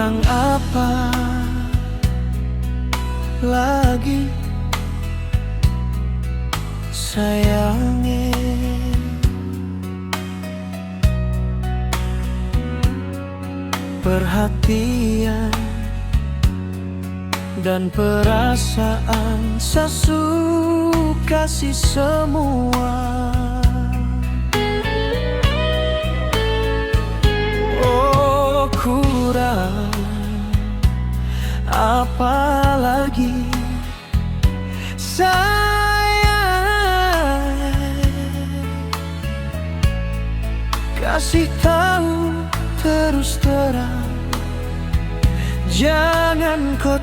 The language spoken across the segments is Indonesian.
Kurang apa lagi sayangnya? Perhatian dan perasaan saya kasih semua. Oh, kurang apa lagi sayang? Kasih tahu terus terang, jangan kau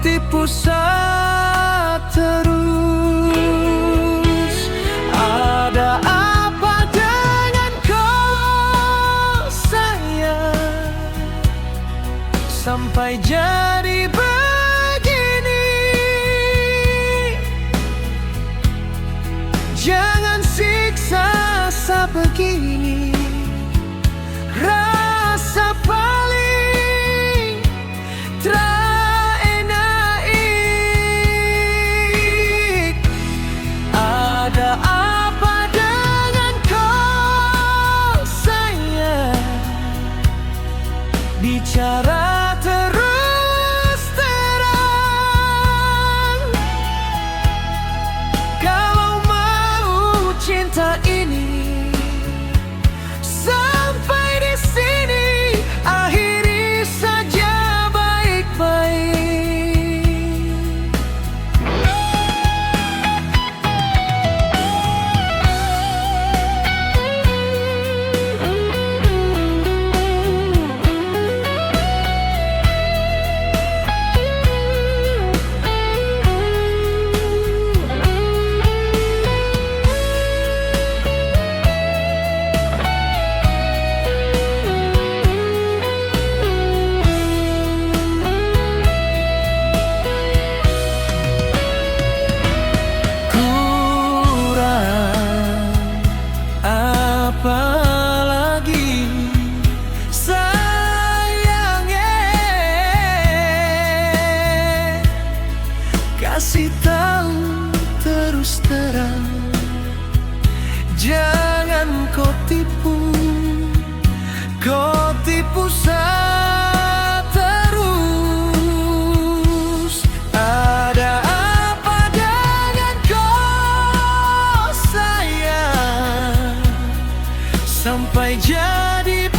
tipu saya terus. Ada apa dengan kau sayang, sampai jadi begini? Jangan siksa saya begini. Rasa paling terenaik. Ada apa dengan kau sayang? Bicara terus terang. Kalau mau cinta ini sampai di sini, akhiri saja baik-baik. Apalagi sayangnya, kasih tahu terus terang, jangan kau tipu saya terus. Ada apa dengan kau sayang, sampai jadi